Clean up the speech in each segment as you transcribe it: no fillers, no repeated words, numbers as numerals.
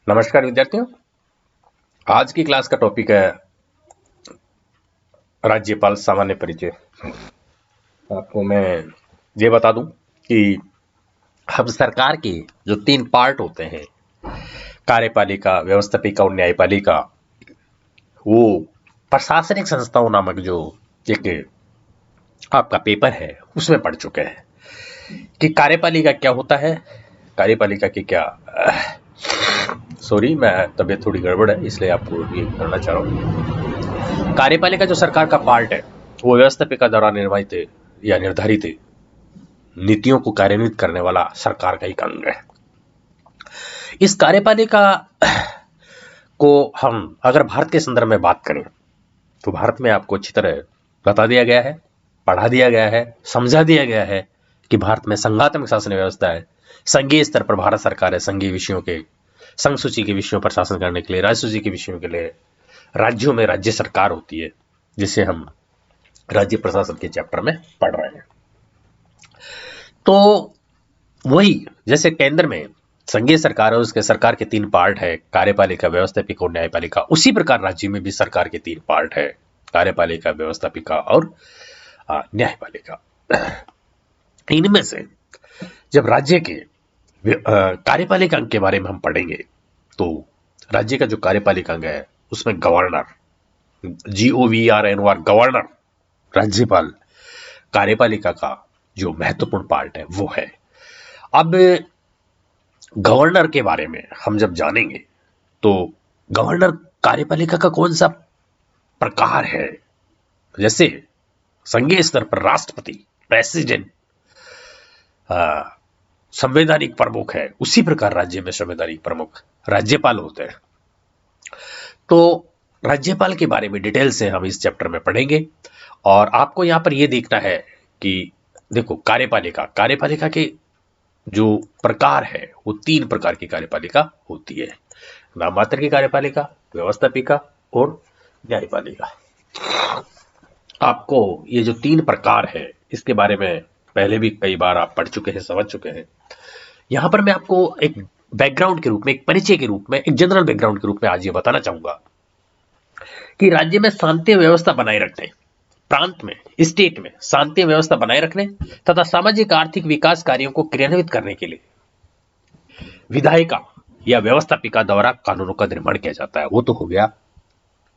नमस्कार विद्यार्थियों। आज की क्लास का टॉपिक है राज्यपाल सामान्य परिचय। आपको मैं ये बता दूं कि हम सरकार के जो तीन पार्ट होते हैं, कार्यपालिका, व्यवस्थापिका और न्यायपालिका, वो प्रशासनिक संस्थाओं नामक जो एक आपका पेपर है उसमें पढ़ चुके हैं कि कार्यपालिका क्या होता है, कार्यपालिका की क्या सॉरी, मैं तबीयत थोड़ी गड़बड़ है इसलिए आपको ये करना चाह रहा हूँ। कार्यपालिका जो सरकार का पार्ट है वो व्यवस्थापिका द्वारा निर्वाहित या निर्धारित नीतियों को कार्यान्वित करने वाला सरकार का एक अंग है। इस कार्यपालिका को हम अगर भारत के संदर्भ में बात करें तो भारत में आपको अच्छी तरह बता दिया गया है, पढ़ा दिया गया है, समझा दिया गया है कि भारत में संघात्मक शासन व्यवस्था है। संघीय स्तर पर भारत सरकार है, संघीय विषयों के संघ सूची के विषयों पर शासन करने के लिए, राज्य सूची के विषयों के लिए राज्यों में राज्य सरकार होती है, जिसे हम राज्य प्रशासन के चैप्टर में पढ़ रहे हैं। तो वही जैसे केंद्र में संघीय सरकार है, उसके सरकार के तीन पार्ट है, कार्यपालिका, व्यवस्थापिका और न्यायपालिका। उसी प्रकार राज्य में भी सरकार के तीन पार्ट है, कार्यपालिका, व्यवस्थापिका और न्यायपालिका। इनमें से जब राज्य के कार्यपालिका अंग के बारे में हम पढ़ेंगे तो राज्य का जो कार्यपालिका अंग है उसमें गवर्नर, GOVERNOR, गवर्नर, राज्यपाल, कार्यपालिका का जो महत्वपूर्ण पार्ट है वो है। अब गवर्नर के बारे में हम जब जानेंगे तो गवर्नर कार्यपालिका का कौन सा प्रकार है। जैसे संघीय स्तर पर राष्ट्रपति, प्रेसिडेंट, संवैधानिक प्रमुख है, उसी प्रकार राज्य में संवैधानिक प्रमुख राज्यपाल होते हैं। तो राज्यपाल के बारे में डिटेल से हम इस चैप्टर में पढ़ेंगे और आपको यहां पर यह देखना है कि देखो कार्यपालिका के जो प्रकार है वो तीन प्रकार की कार्यपालिका होती है, नाम मात्र की कार्यपालिका, व्यवस्थापिका और न्यायपालिका। आपको ये जो तीन प्रकार है इसके बारे में पहले भी कई बार आप पढ़ चुके हैं, समझ चुके हैं। यहां पर मैं आपको एक बैकग्राउंड के रूप में, एक परिचय के रूप में, एक जनरल बैकग्राउंड के रूप में आज ये बताना चाहूंगा कि राज्य में शांति व्यवस्था बनाए रखने, प्रांत में, स्टेट में शांति व्यवस्था बनाए रखने तथा सामाजिक आर्थिक विकास कार्यों को क्रियान्वित करने के लिए विधायिका या व्यवस्थापिका द्वारा कानूनों का निर्माण किया जाता है। वो तो हो गया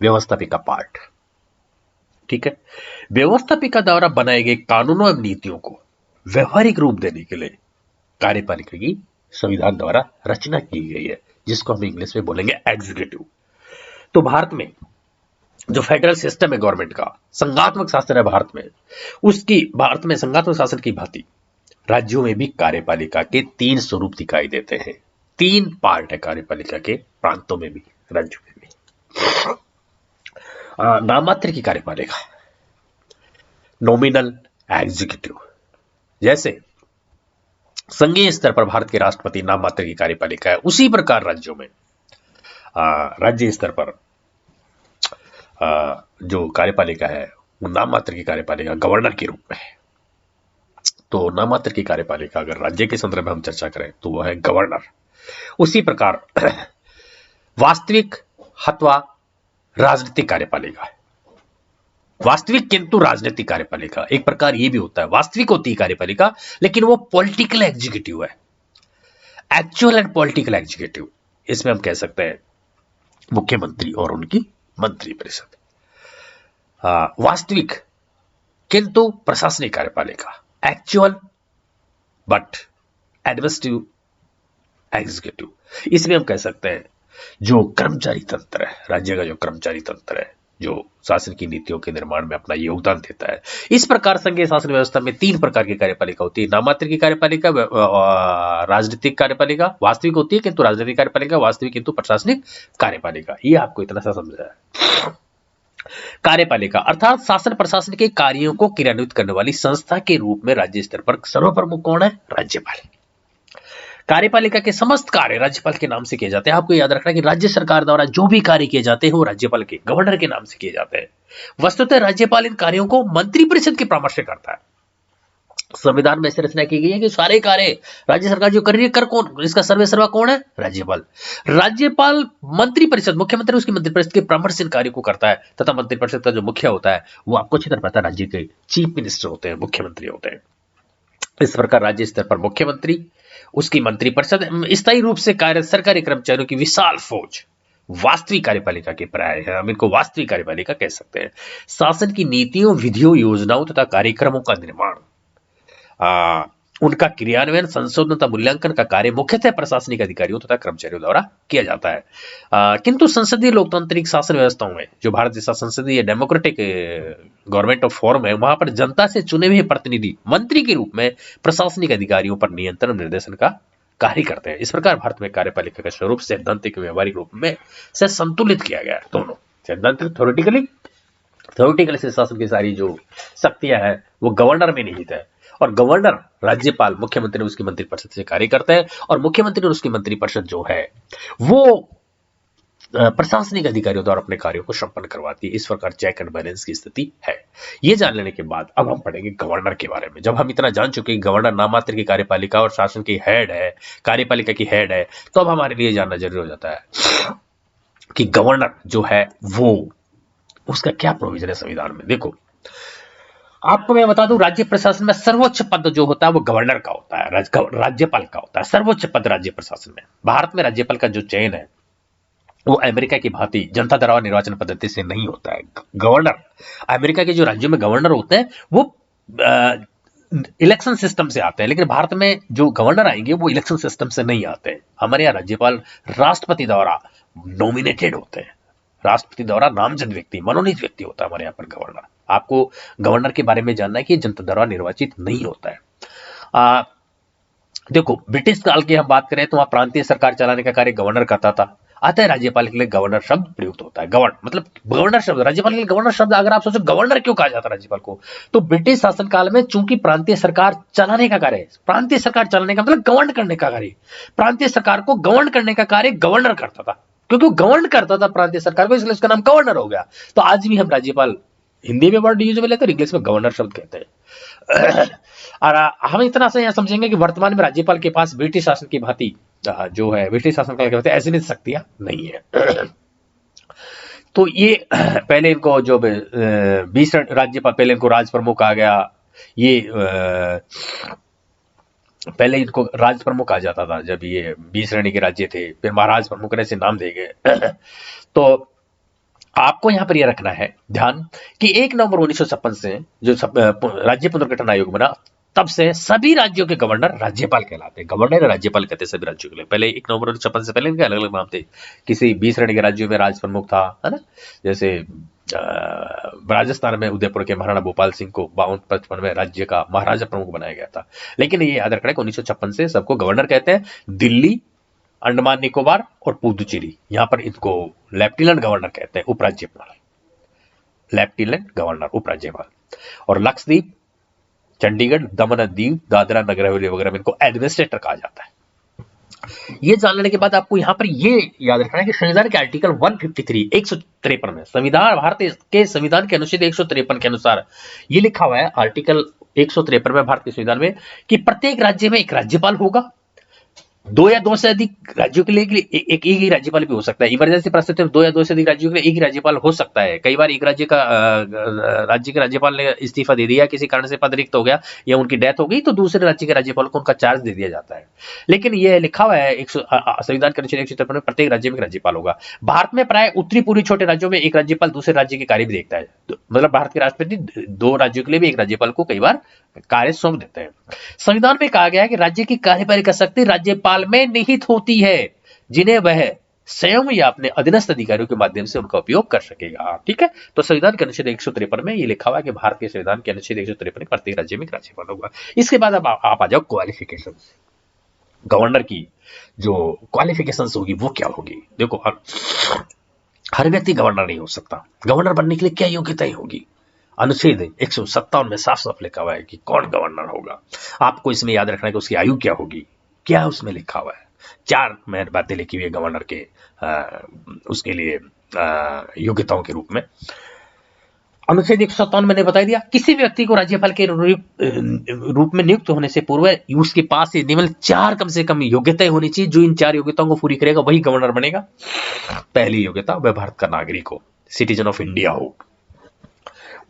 व्यवस्थापिका पार्ट, ठीक है। व्यवस्थापिका द्वारा बनाए गए कानूनों एवं नीतियों को व्यवहारिक रूप देने के लिए कार्यपालिका की संविधान द्वारा रचना की गई है, जिसको हम इंग्लिश में बोलेंगे एग्जीक्यूटिव। तो भारत में जो फेडरल सिस्टम है गवर्नमेंट का, संघात्मक शासन है भारत में, उसकी भारत में संघात्मक शासन की भांति राज्यों में भी कार्यपालिका के तीन स्वरूप दिखाई देते हैं। तीन पार्ट है कार्यपालिका के, प्रांतों में भी, राज्यों में भी। नाममात्र की कार्यपालिका, नॉमिनल एग्जीक्यूटिव। जैसे संघीय स्तर पर भारत के राष्ट्रपति नाम मात्र की कार्यपालिका है, उसी प्रकार राज्यों में राज्य स्तर पर जो कार्यपालिका है वो नाम मात्र की कार्यपालिका गवर्नर के रूप में है। तो नाम मात्र की कार्यपालिका अगर राज्य के संदर्भ में हम चर्चा करें तो वह है गवर्नर। उसी प्रकार वास्तविक अथवा राजनीतिक कार्यपालिका है, वास्तविक किंतु राजनीतिक कार्यपालिका। एक प्रकार यह भी होता है, वास्तविक होती है कार्यपालिका लेकिन वो पॉलिटिकल एग्जीक्यूटिव है, एक्चुअल एंड पॉलिटिकल एग्जीक्यूटिव। इसमें हम कह सकते हैं मुख्यमंत्री और उनकी मंत्रिपरिषद। वास्तविक किंतु प्रशासनिक कार्यपालिका, एक्चुअल बट एडमिनिस्ट्रेटिव एग्जीक्यूटिव। इसमें हम कह सकते हैं जो कर्मचारी तंत्र है, राज्य का जो कर्मचारी तंत्र है, जो शासन की नीतियों के निर्माण में अपना योगदान देता है। इस प्रकार संघीय शासन व्यवस्था में तीन प्रकार की कार्यपालिका होती है, नाममात्र की कार्यपालिका, राजनीतिक कार्यपालिका, वास्तविक होती है किंतु राजनीतिक कार्यपालिका, वास्तविक किंतु प्रशासनिक कार्यपालिका। ये आपको इतना सा समझा है। कार्यपालिका अर्थात शासन प्रशासन के कार्यों को क्रियान्वित करने वाली संस्था के रूप में राज्य स्तर पर सर्वप्रमुख कौन है? राज्यपाल। कार्यपालिका के समस्त कार्य राज्यपाल के नाम से किए जाते हैं। आपको याद रखना कि राज्य सरकार द्वारा जो भी कार्य किए जाते हैं वो राज्यपाल के, गवर्नर के नाम से किए जाते हैं। वस्तुतः राज्यपाल इन कार्यों को मंत्रिपरिषद के परामर्श से करता है। संविधान में ऐसी रचना की गई है कि सारे कार्य राज्य सरकार जो कर रही है, कर कौन, इसका सर्वे सर्वा कौन है? राज्यपाल। राज्यपाल मंत्री परिषद, मुख्यमंत्री उसकी मंत्री परिषद के परामर्श से इन कार्यों को करता है, तथा मंत्री परिषद का जो मुखिया होता है वो आपको अच्छी तरह पता है, राज्य के चीफ मिनिस्टर होते हैं, मुख्यमंत्री होते हैं। इस प्रकार राज्य स्तर पर मुख्यमंत्री, उसकी मंत्रिपरिषद, स्थायी रूप से कार्य सरकारी कर्मचारियों की विशाल फौज वास्तविक कार्यपालिका के पर्याय है। हम इनको वास्तविक कार्यपालिका कह सकते हैं। शासन की नीतियों, विधियों, योजनाओं तथा कार्यक्रमों का निर्माण, उनका क्रियान्वयन, संशोधन तथा मूल्यांकन का कार्य मुख्यतः प्रशासनिक अधिकारियों तथा कर्मचारियों द्वारा किया जाता है। किंतु संसदीय लोकतांत्रिक शासन व्यवस्थाओं में, जो भारत जैसा संसदीय डेमोक्रेटिक गवर्नमेंट ऑफ फॉर्म है, वहां पर जनता से चुने हुए प्रतिनिधि मंत्री के रूप में प्रशासनिक अधिकारियों पर नियंत्रण निर्देशन का कार्य करते हैं। इस प्रकार भारत में कार्यपालिका का स्वरूप सैद्धांतिक व्यवहारिक रूप में से संतुलित किया गया है। दोनों सैद्धांतिक थ्योरेटिकली से शासन की सारी जो शक्तियां हैं वो गवर्नर में निहित है, और गवर्नर, राज्यपाल, मुख्यमंत्री उसकी मंत्रिपरिषद से कार्य करते हैं, और मुख्यमंत्री और उसकी मंत्रिपरिषद जो है वो प्रशासनिक अधिकारियों द्वारा अपने कार्यों को संपन्न करवाती है। इस प्रकार चेक एंड बैलेंस की स्थिति है। ये जान लेने के बाद अब हम पढ़ेंगे गवर्नर के बारे में। जब हम इतना जान चुके कि गवर्नर नाम मात्र की कार्यपालिका और शासन की हेड है, कार्यपालिका की हेड है, तो अब हमारे लिए जानना जरूरी हो जाता है कि गवर्नर जो है वो, उसका क्या प्रोविजन है संविधान में। देखो, आपको मैं बता दूं, राज्य प्रशासन में सर्वोच्च पद जो होता है वो गवर्नर का होता है, राज्यपाल का होता है सर्वोच्च पद राज्य प्रशासन में। भारत में राज्यपाल का जो चयन है वो अमेरिका की भांति जनता द्वारा निर्वाचन पद्धति से नहीं होता है। गवर्नर, अमेरिका के जो राज्यों में गवर्नर होते हैं वो इलेक्शन सिस्टम से आते हैं, लेकिन भारत में जो गवर्नर आएंगे वो इलेक्शन सिस्टम से नहीं आते हैं। हमारे यहाँ राज्यपाल राष्ट्रपति द्वारा नॉमिनेटेड होते हैं, राष्ट्रपति द्वारा नामजद व्यक्ति, मनोनीत व्यक्ति होता है हमारे यहाँ पर गवर्नर। आपको गवर्नर के बारे में जानना है कि जनता द्वारा निर्वाचित नहीं होता है। देखो, ब्रिटिश काल की हम बात करें तो वहां प्रांतीय सरकार चलाने का कार्य गवर्नर करता था। अतः राज्यपाल के लिए गवर्नर शब्द प्रयुक्त होता है। गवर्न मतलब गवर्नर शब्द, राज्यपाल के लिए गवर्नर शब्द। अगर आप सोचो गवर्नर क्यों कहा जाता है राज्यपाल को, तो ब्रिटिश शासन काल में चूंकि प्रांतीय सरकार चलाने का कार्य, प्रांतीय सरकार चलाने का मतलब गवर्न करने का कार्य, प्रांतीय सरकार को गवर्न करने का कार्य गवर्नर करता था। क्योंकि वो गवर्न करता था प्रांतीय सरकार को, इसलिए उसका नाम गवर्नर हो गया। तो आज भी हम राज्यपाल हिंदी में वर्ड यूज में लेते हैं, इंग्लिश में गवर्नर शब्द कहते हैं। और हम इतना से यहां समझेंगे कि वर्तमान में राज्यपाल के पास ब्रिटिश शासन की भांति जो है, ब्रिटिश शासन काल के भांति ऐसी शक्तियां नहीं है। तो ये पहले इनको जो 20 राज्यपाल, पहले इनको राज प्रमुख आ गया, ये पहले इनको राज प्रमुख कहा जाता था जब ये 20 श्रेणी के राज्य थे, फिर महाराज प्रमुख ने से नाम दे गए। तो आपको यहां पर यह रखना है ध्यान कि 1 नवंबर 1956 से जो राज्य पुनर्गठन आयोग बना, तब से सभी राज्यों के गवर्नर राज्यपाल कहलाते हैं। गवर्नर राज्यपाल कहते हैं सभी राज्यों के लिए। पहले 1 नवंबर 1956 से पहले इनके अलग अलग नाम थे। किसी 20 श्रेणी के राज्यों में राज प्रमुख था, है ना, जैसे राजस्थान में उदयपुर के महाराणा भोपाल सिंह को 52-55 में राज्य का महाराजा प्रमुख बनाया गया था। लेकिन ये याद रखना है कि 1956 से सबको गवर्नर कहते हैं। दिल्ली, अंडमान निकोबार और पुदुचेरी, यहां पर इनको लेफ्टिनेंट गवर्नर कहते हैं, उपराज्यपाल, लेफ्टिनेंट गवर्नर, उपराज्यपाल। और लक्षद्वीप, चंडीगढ़, दमन और दीव, दादरा नगर हवेली वगैरह में इनको एडमिनिस्ट्रेटर कहा जाता है। ये जान लेने के बाद आपको यहां पर ये याद रखना है कि संविधान के आर्टिकल 153 153 में, संविधान, भारतीय के संविधान के अनुच्छेद 153 के अनुसार ये लिखा हुआ है, आर्टिकल 153 में भारत के संविधान में, कि प्रत्येक राज्य में एक राज्यपाल होगा। 2 या 2 से अधिक राज्यों के लिए एक ही राज्यपाल भी हो सकता है। इमरजेंसी परिस्थिति में 2 या 2 से अधिक राज्यों के लिए एक ही राज्यपाल हो सकता है। कई बार एक राज्य के राज्यपाल ने इस्तीफा दे दिया, किसी कारण से पद रिक्त हो गया या उनकी डेथ हो गई, तो दूसरे राज्य के राज्यपाल को उनका चार्ज दे दिया जाता है। लेकिन यह लिखा हुआ है संविधान के अनुच्छेद 153 में प्रत्येक राज्य में एक राज्यपाल होगा। भारत में प्राय उत्तरी पूर्वी छोटे राज्यों में एक राज्यपाल दूसरे राज्य के कार्य भी देखता है। मतलब भारत के राष्ट्रपति 2 राज्यों के लिए भी एक राज्यपाल को कई बार कार्य सौंप देते हैं। संविधान में कहा गया है कि राज्य की कार्यपालिका शक्ति राज्यपाल में निहित होती है, जिन्हें वह स्वयं या अपने अधीनस्थ अधिकारियों के माध्यम से उनका उपयोग कर सकेगा। ठीक है, तो संविधान के अनुच्छेद 153 में ये लिखा हुआ है कि भारत के संविधान के अनुच्छेद 153 में प्रत्येक राज्य में एक राज्यपाल होगा। इसके बाद अब आप आ जाओ क्वालिफिकेशन। गवर्नर की जो क्वालिफिकेशन होगी वो क्या होगी। देखो, हर व्यक्ति गवर्नर नहीं हो सकता। गवर्नर बनने के लिए क्या योग्यताएं होगी, अनुच्छेद 157 में साफ साफ लिखा हुआ है कि कौन गवर्नर होगा। आपको इसमें याद रखना है कि उसकी आयु क्या होगी, क्या उसमें लिखा हुआ है। 4 में बातें लिखी हुई है गवर्नर के उसके लिए योग्यताओं के रूप में। अनुच्छेद 157 मैंने बता दिया, किसी भी व्यक्ति को राज्यपाल के रूप में नियुक्त होने से पूर्व उसके पास निम्न 4 कम से कम योग्यताएं होनी चाहिए। जो इन 4 योग्यताओं को पूरी करेगा वही गवर्नर बनेगा। पहली योग्यता, वह भारत का नागरिक हो, सिटीजन ऑफ इंडिया हो,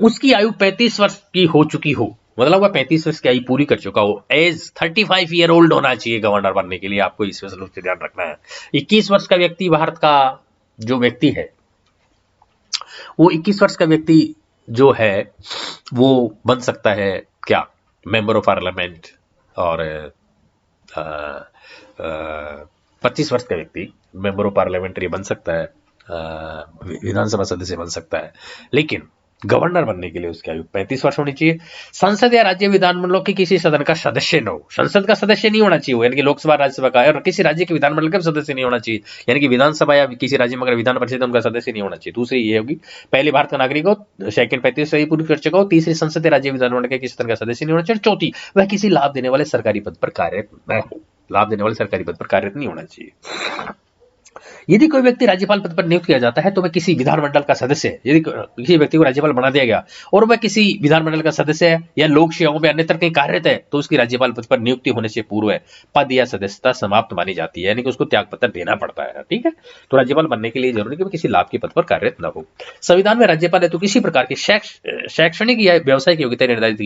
उसकी आयु 35 वर्ष की हो चुकी हो, मतलब वह 35 वर्ष की आयु पूरी कर चुका हो। एज 35 ईयर ओल्ड होना चाहिए गवर्नर बनने के लिए, आपको इस स्पेशल रूप से ध्यान रखना है। 21 वर्ष का व्यक्ति, भारत का जो व्यक्ति है वो 21 वर्ष का व्यक्ति जो है वो बन सकता है क्या, मेंबर ऑफ पार्लियामेंट। और 25 वर्ष का व्यक्ति मेंबर ऑफ पार्लियामेंट्री बन सकता है, विधानसभा सदस्य बन सकता है। लेकिन गवर्नर बनने के लिए उसकी आयु 35 वर्ष होनी चाहिए। संसद या राज्य विधानमंडलों के किसी सदन का सदस्य न हो, संसद का सदस्य नहीं होना चाहिए, यानी कि लोकसभा राज्यसभा का, और किसी राज्य के विधानमंडल का सदस्य नहीं होना चाहिए, यानी कि विधानसभा या किसी राज्य में अगर विधान परिषद उनका सदस्य नहीं होना चाहिए। दूसरी ये होगी, पहले भारत का नागरिक हो, सेकंड 35 से पूरी कर चुका हो, तीसरी संसद या राज्य विधानमंडल के किसी सदन का सदस्य नहीं होना चाहिए, चौथी वह किसी लाभ देने वाले सरकारी पद पर कार्यरत न हो, लाभ देने वाले सरकारी पद पर कार्यरत नहीं होना चाहिए। यदि कोई व्यक्ति राज्यपाल पद पर नियुक्त किया जाता है तो वह किसी विधानमंडल का सदस्य है। यदि किसी व्यक्ति को राज्यपाल बना दिया गया और वह किसी विधानमंडल का सदस्य है या लोक सेवाओं में अन्यत्र कहीं कार्यरत है तो उसकी राज्यपाल पद पर नियुक्ति होने से पूर्व पद या सदस्यता समाप्त मानी जाती है, यानी कि उसको त्याग पत्र देना पड़ता है। ठीक है, तो राज्यपाल बनने के लिए जरूरी कि वह किसी लाभ के पद पर कार्यरत न हो। संविधान में राज्यपाल है तो किसी प्रकार की शैक्षणिक या व्यावसायिक योग्यता निर्धारित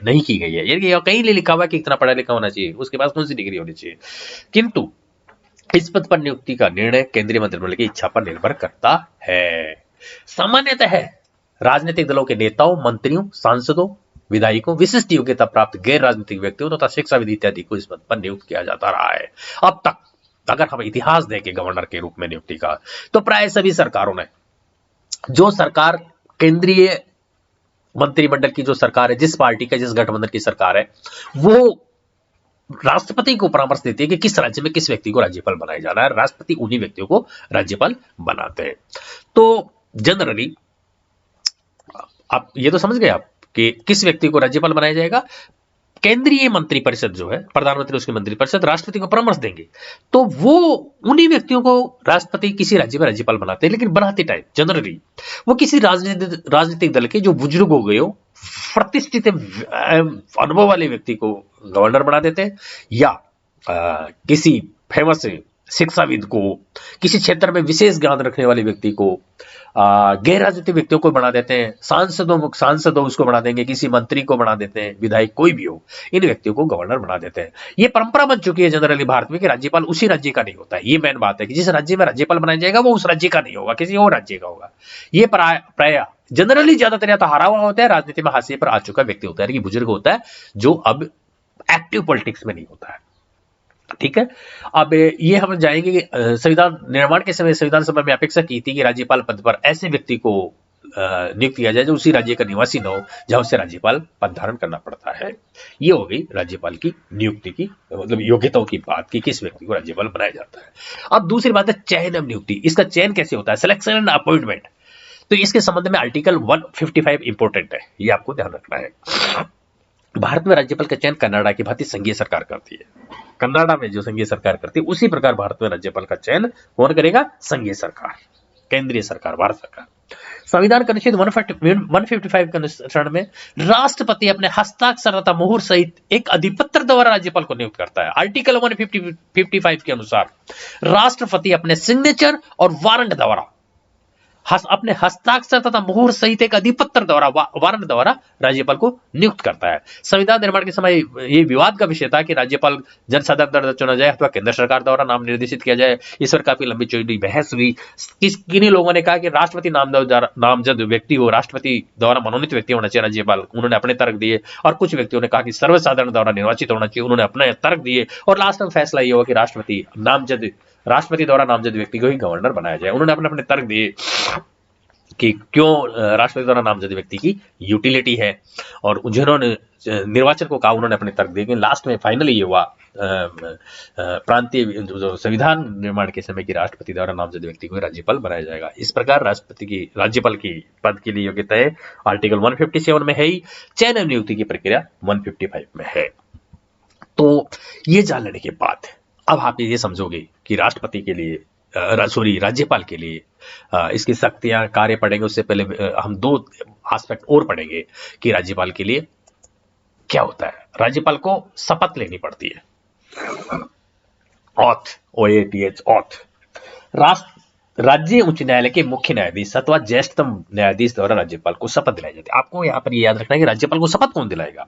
नहीं की गई है, यानी कहीं लिखा हुआ कि इतना पढ़ा लिखा होना चाहिए, उसके पास कौन सी डिग्री होनी चाहिए। किंतु इस पद पर नियुक्ति का निर्णय केंद्रीय मंत्रिमंडल की इच्छा पर निर्भर करता है। सामान्यतः राजनीतिक दलों के नेताओं, मंत्रियों, सांसदों, विधायकों, विशिष्ट योग्यता प्राप्त गैर राजनीतिक व्यक्तियों तथा शिक्षाविद इत्यादि को इस पद पर नियुक्त किया जाता रहा है। अब तक अगर हम इतिहास देखें गवर्नर के रूप में नियुक्ति का, तो प्राय सभी सरकारों ने, जो सरकार केंद्रीय मंत्रिमंडल की जो सरकार है, जिस पार्टी का, जिस गठबंधन की सरकार है, वो राष्ट्रपति को परामर्श देती है कि किस राज्य में किस व्यक्ति को राज्यपाल बनाया जाना है। राष्ट्रपति उन्हीं व्यक्तियों को राज्यपाल बनाते हैं। तो जनरली आप ये तो समझ गए आप कि किस व्यक्ति को राज्यपाल बनाया जाएगा। केंद्रीय मंत्रिपरिषद जो है, प्रधानमंत्री उसकी मंत्रिपरिषद राष्ट्रपति को परामर्श देंगे, तो वो उन्हीं व्यक्तियों को राष्ट्रपति किसी राज्य में राज्यपाल बनाते हैं। लेकिन बनाते टाइम जनरली वो किसी राजनीतिक दल के जो बुजुर्ग हो गए हो, प्रतिष्ठित अनुभव वाले व्यक्ति को गवर्नर बना देते हैं, या किसी फेमस शिक्षाविद को, किसी क्षेत्र में विशेष ज्ञान रखने वाले व्यक्ति को, गैर राजनीतिक व्यक्तियों को बना देते हैं। सांसदों उसको बना देंगे, किसी मंत्री को बना देते हैं, विधायक कोई भी हो, इन व्यक्तियों को गवर्नर बना देते हैं। ये परंपरा बन चुकी है जनरली भारत में कि राज्यपाल उसी राज्य का नहीं होता है। ये मेन बात है कि जिस राज्य में राज्यपाल बनाया जाएगा वो उस राज्य का नहीं होगा, किसी और राज्य का होगा। ये प्राय जनरली ज्यादातर या तो हारा हुआ होता है, राजनीति में हाशिए पर आ चुका व्यक्ति होता है, कि बुजुर्ग होता है जो अब एक्टिव पॉलिटिक्स में नहीं होता है। ठीक है, अब ये हम जाएंगे कि संविधान निर्माण के समय संविधान सभा में अपेक्षा की थी कि राज्यपाल पद पर ऐसे व्यक्ति को नियुक्त किया जाए जो उसी राज्य का निवासी न हो जहां उसे राज्यपाल पद धारण करना पड़ता है। ये हो गई राज्यपाल की नियुक्ति की, मतलब योग्यताओं की बात की, किस व्यक्ति को राज्यपाल बनाया जाता है। अब दूसरी बात है चयन एवं नियुक्ति। इसका चयन कैसे होता है, सिलेक्शन एंड अपॉइंटमेंट। तो इसके संबंध में आर्टिकल 155 इंपोर्टेंट है, ये आपको ध्यान रखना है। भारत में राज्यपाल का चयन कनाडा की भांति संघीय सरकार करती है। कनाडा में जो संघीय सरकार करती है उसी प्रकार भारत में राज्यपाल का चयन कौन करेगा, संघीय सरकार, केंद्रीय सरकार, भारत सरकार। संविधान का अनुच्छेद 155 के अनुसार में राष्ट्रपति अपने हस्ताक्षर तथा मुहर सहित एक अधिपत्र द्वारा राज्यपाल को नियुक्त करता है। आर्टिकल 155 के अनुसार राष्ट्रपति अपने सिग्नेचर और वारंट द्वारा, अपने हस्ताक्षर तथा मुहर सहित एक अधिपत्र द्वारा, वारंट द्वारा राज्यपाल को नियुक्त करता है। संविधान निर्माण के समय यह विवाद का विषय था कि राज्यपाल जनसाधारण द्वारा चुना जाए अथवा केंद्र सरकार द्वारा नाम निर्देशित किया जाए। इस पर काफी लंबी चौड़ी बहस हुई। किन्हीं लोगों ने कहा कि राष्ट्रपति नामजद व्यक्ति हो, राष्ट्रपति द्वारा मनोनीत व्यक्ति होना चाहिए राज्यपाल, उन्होंने अपने तर्क दिए। और कुछ व्यक्तियों ने कहा कि सर्वसाधारण द्वारा निर्वाचित होना चाहिए, उन्होंने अपने तर्क दिए। और लास्ट में फैसला ये हुआ कि राष्ट्रपति द्वारा नामजद व्यक्ति को ही गवर्नर बनाया जाए। उन्होंने अपने तर्क दिए कि क्यों राष्ट्रपति द्वारा नामजद व्यक्ति की यूटिलिटी है, और जिन्होंने निर्वाचन को कहा उन्होंने अपने तर्क दिए। लास्ट में फाइनली ये हुआ प्रांतीय जो संविधान निर्माण के समय की राष्ट्रपति द्वारा नामजद व्यक्ति को राज्यपाल बनाया जाएगा। इस प्रकार राज्यपाल की पद के लिए योग्यता है आर्टिकल 157 में है ही, चयन एवं नियुक्ति की प्रक्रिया 155 में है। तो ये जान लेने के बाद अब आप ये समझोगे कि राज्यपाल के लिए इसकी शक्तियां, कार्य पढ़ेंगे उससे पहले हम दो एस्पेक्ट और पढ़ेंगे कि राज्यपाल के लिए क्या होता है। राज्यपाल को शपथ लेनी पड़ती है, ऑथ, OATH, ऑथ। राज्य उच्च न्यायालय के मुख्य न्यायाधीश अथवा ज्येष्ठतम न्यायाधीश द्वारा राज्यपाल को शपथ दिलाई जाती है। आपको यहाँ पर ये याद रखना है कि राज्यपाल को शपथ कौन दिलाएगा?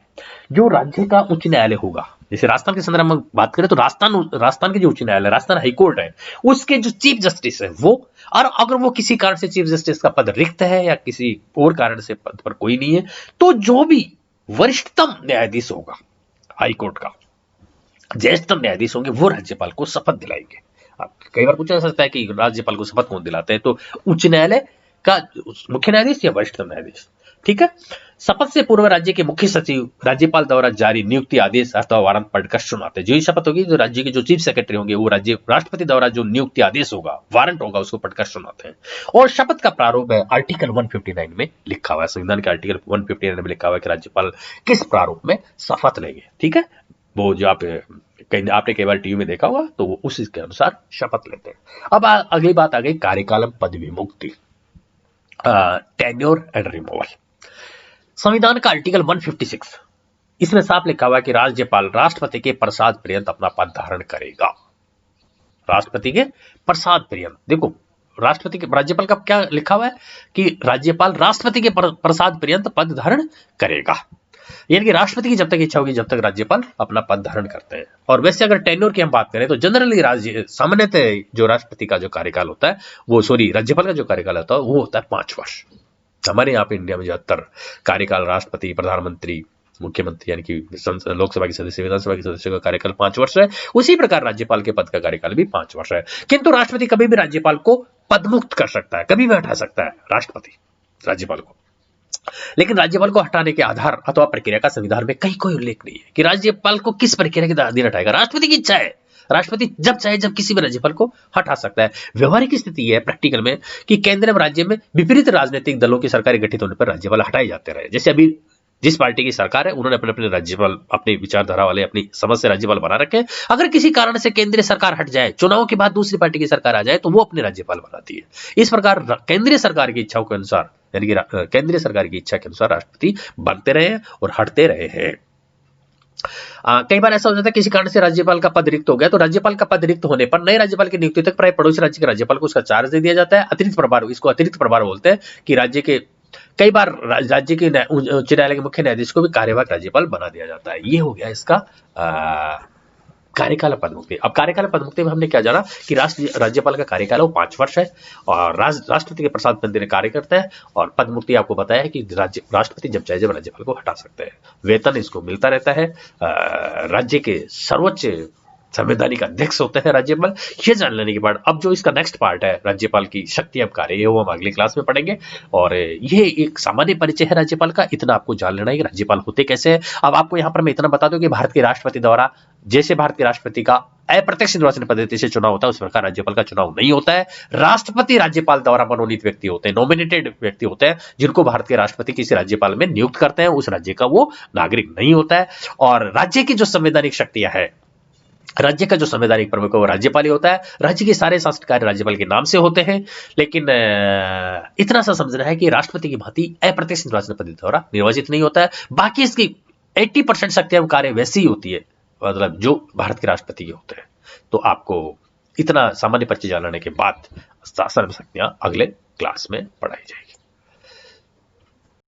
जो राज्य का उच्च न्यायालय होगा। जैसे राजस्थान के संदर्भ में बात करें तो राजस्थान के जो उच्च न्यायालय, राजस्थान हाईकोर्ट है, उसके जो चीफ जस्टिस है वो, और अगर वो किसी कारण से चीफ जस्टिस का पद रिक्त है या किसी और कारण से पद पर कोई नहीं है, तो जो भी वरिष्ठतम न्यायाधीश होगा हाईकोर्ट का, ज्येष्ठतम न्यायाधीश होंगे, वो राज्यपाल को शपथ दिलाएंगे। अब कई बार पूछा जा सकता है कि राज्यपाल को शपथ कौन दिलाते हैं, तो उच्च न्यायालय का मुख्य न्यायाधीश या वरिष्ठतम न्यायाधीश। ठीक है। शपथ से पूर्व राज्य के मुख्य सचिव राज्यपाल द्वारा जारी नियुक्ति आदेश अथवा वारंट पढ़कर सुनाते हैं। जो ही शपथ होगी, जो राज्य के जो चीफ सेक्रेटरी होंगे, वो राज्य राष्ट्रपति द्वारा जो नियुक्ति आदेश होगा, वारंट होगा, उसको पढ़कर सुनाते हैं। और शपथ का प्रारूप है आर्टिकल 159 में लिखा हुआ है, संविधान के आर्टिकल 159 में लिखा हुआ है कि राज्यपाल किस प्रारूप में शपथ लेंगे। ठीक है। वो जो आपने कई बार टीवी में देखा होगा, तो वो उसी के अनुसार शपथ लेते हैं। अब अगली बात आ गई कार्यकाल पद विमुक्ति, टेन्योर एंड रिमूवल। संविधान का आर्टिकल 156, इसमें साफ लिखा हुआ है कि राज्यपाल राष्ट्रपति के प्रसाद पर्यंत अपना पद धारण करेगा। राष्ट्रपति के प्रसाद पर्यंत, देखो राष्ट्रपति के, राज्यपाल का क्या लिखा हुआ है कि राज्यपाल राष्ट्रपति के प्रसाद पर्यंत पद धारण करेगा। यानी कि राष्ट्रपति की जब तक इच्छा होगी, जब तक राज्यपाल अपना पद धारण करते हैं। और वैसे अगर टेन्योर की हम बात करें तो जनरली सामान्यतः जो राष्ट्रपति का जो कार्यकाल होता है, वो राज्यपाल का जो कार्यकाल होता है वो होता है 5 वर्ष। हमारे यहाँ पे इंडिया में ज्यादातर कार्यकाल राष्ट्रपति, प्रधानमंत्री, मुख्यमंत्री यानी कि लोकसभा के सदस्य, विधानसभा के सदस्य का कार्यकाल 5 वर्ष है। उसी प्रकार राज्यपाल के पद का कार्यकाल भी 5 वर्ष है। किंतु राष्ट्रपति कभी भी राज्यपाल को पदमुक्त कर सकता है, कभी भी हटा सकता है राष्ट्रपति राज्यपाल को। लेकिन राज्यपाल को हटाने के आधार अथवा प्रक्रिया का संविधान में कहीं कोई उल्लेख नहीं है कि राज्यपाल को किस प्रक्रिया के अधीन हटाएगा। राष्ट्रपति की इच्छा है, राष्ट्रपति जब चाहे जब किसी भी राज्यपाल को हटा सकता है। व्यवहारिक स्थिति यह है प्रैक्टिकल में कि केंद्र में राज्य में विपरीत राजनीतिक दलों की सरकारें गठित होने पर राज्यपाल हटाए जाते रहे। जैसे अभी जिस पार्टी की सरकार है, उन्होंने अपने अपने राज्यपाल, अपनी विचारधारा वाले, अपनी समझ से राज्यपाल बना रखे हैं। अगर किसी कारण से केंद्रीय सरकार हट जाए, चुनाव के बाद दूसरी पार्टी की सरकार आ जाए, तो वो अपने राज्यपाल बनाती है। इस प्रकार केंद्रीय सरकार की इच्छाओं के अनुसार, यानी कि केंद्रीय सरकार की इच्छा के अनुसार राष्ट्रपति बनते रहे हैं और हटते रहे हैं। कई बार ऐसा हो जाता है किसी कारण से राज्यपाल का पद रिक्त हो गया, तो राज्यपाल का पद रिक्त होने पर नए राज्यपाल की नियुक्ति तक प्राय पड़ोसी राज्य के राज्यपाल को उसका चार्ज दे दिया जाता है। अतिरिक्त प्रभार, इसको अतिरिक्त प्रभार बोलते हैं कि राज्य के, कई बार राज्य के उच्च न्यायालय के मुख्य न्यायाधीश को भी कार्यवाहक राज्यपाल बना दिया जाता है। ये हो गया इसका कार्यकाल पदमुक्ति। अब कार्यकाल पदमुक्ति में हमने क्या जाना कि राज्यपाल का कार्यकाल वो 5 वर्ष है और राष्ट्रपति के प्रसाद मंदिर कार्य करता है। और पदमुक्ति आपको बताया है कि राष्ट्रपति जब चाहे जब राज्यपाल को हटा सकते हैं। वेतन इसको मिलता रहता है। राज्य के सर्वोच्च संवैधानिक अध्यक्ष होते हैं राज्यपाल। ये जान लेने के बाद अब जो इसका नेक्स्ट पार्ट है राज्यपाल की शक्ति अब कार्य, वो हम अगली क्लास में पढ़ेंगे। और ये एक सामान्य परिचय है राज्यपाल का, इतना आपको जान लेना है कि राज्यपाल होते कैसे हैं। अब आपको यहाँ पर मैं इतना बता दूं कि भारत के राष्ट्रपति द्वारा, जैसे भारत के राष्ट्रपति का अप्रत्यक्ष निर्वाचन पद्धति से चुनाव होता है, उस प्रकार राज्यपाल का चुनाव नहीं होता है। राष्ट्रपति राज्यपाल द्वारा मनोनीत व्यक्ति होते हैं, नॉमिनेटेड व्यक्ति होते हैं, जिनको भारत के राष्ट्रपति किसी राज्यपाल में नियुक्त करते हैं। उस राज्य का वो नागरिक नहीं होता है। और राज्य की जो संवैधानिक शक्तियां है, राज्य का जो संवैधानिक प्रमुख है वो राज्यपाल ही होता है। राज्य के सारे शासन कार्य राज्यपाल के नाम से होते हैं। लेकिन इतना सा समझना है कि राष्ट्रपति की भांति अप्रत्यक्ष निर्वाचन पद्धति द्वारा निर्वाचित नहीं होता है। बाकी इसकी 80% शक्तियां कार्य वैसी ही होती है, मतलब जो भारत के राष्ट्रपति के होते हैं। तो आपको इतना सामान्य परिचय जानने के बाद शासन शक्तियां अगले क्लास में पढ़ाई जाएगी।